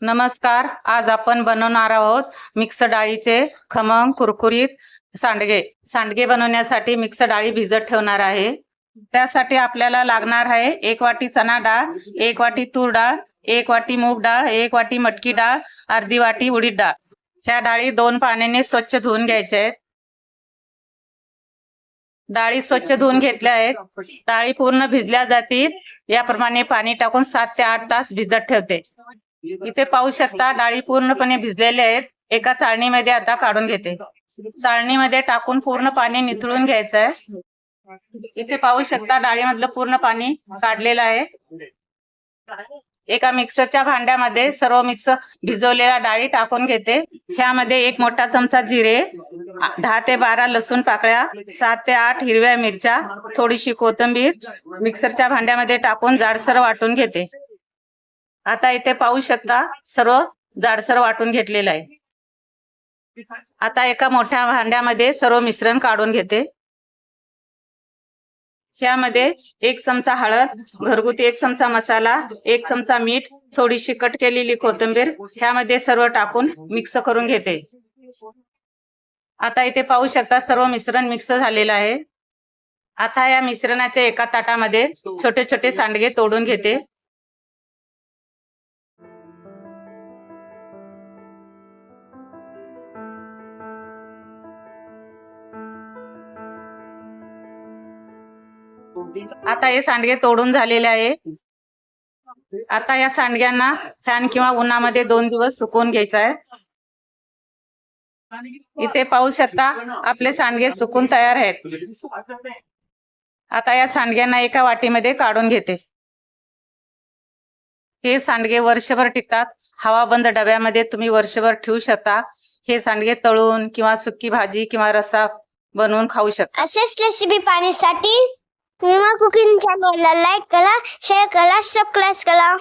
नमस्कार. आज आपण बनवणार आहोत मिक्स डाळीचे खमंग कुरकुरीत सांडगे बनवण्यासाठी मिक्स डाळी भिजत ठेवणार आहे. त्यासाठी आपल्याला लागणार आहे 1 वाटी चना डाळ, 1 वाटी तूर डाळ, 1 वाटी मूग डाळ, 1 वाटी मटकी डाळ, अर्धी वाटी उडीद डाळ. ह्या डाळी 2 पाण्याने स्वच्छ धुवून घ्यायच्या आहेत. डाळी स्वच्छ धुवून घेतल्या आहेत. डाळी पूर्ण भिजल्या जातील याप्रमाणे पाणी टाकून 7 ते 8 तास भिजत ठेवते. इथे पाहू शकता डाळी पूर्णपणे भिजलेल्या आहेत. एका चाळणीमध्ये आता काढून घेते. चाळणीमध्ये टाकून पूर्ण पाणी निथळून घ्यायचं आहे. इथे पाहू शकता डाळीमधलं पूर्ण पाणी काढलेलं आहे. एका मिक्सरच्या भांड्यामध्ये सर्व मिक्स भिजवलेल्या डाळी टाकून घेते. ह्यामध्ये 1 मोठा चमचा जिरे, 10 ते 12 लसूण पाकळ्या, 7 ते 8 हिरव्या मिरच्या, थोडीशी कोथिंबीर मिक्सरच्या भांड्यामध्ये टाकून जाडसर वाटून घेते. आता इथे पाहू शकता सर्व जाडसर वाटून घेतलेलं आहे. आता एका मोठ्या भांड्यामध्ये सर्व मिश्रण काढून घेते. ह्यामध्ये 1 चमचा हळद, घरगुती 1 चमचा मसाला, 1 चमचा मीठ, थोडीशी कट केलेली कोथिंबीर ह्यामध्ये सर्व टाकून मिक्स करून घेते. आता इथे पाहू शकता सर्व मिश्रण मिक्स झालेलं आहे. आता या मिश्रणाच्या एका ताटामध्ये छोटे छोटे सांडगे तोडून घेते. आता हे सांडगे तोडून झालेले आहे. आता या सांडग्यांना फॅन किंवा उन्हामध्ये 2 दिवस सुकवून घ्यायचं आहे. इथे पाहू शकता आपले सांडगे सुकून तयार आहेत. आता या सांडग्यांना एका वाटीमध्ये काढून घेते. हे सांडगे वर्षभर टिकतात. हवाबंद डब्यामध्ये तुम्ही वर्षभर ठेवू शकता. हे सांडगे तळून किंवा सुकी भाजी किंवा रस्सा बनवून खाऊ शकता. असेच रेसिपी पाहण्यासाठी विमा कुकिंग चॅनलला लाईक करा, शेअर करा, सबस्क्राईब करा.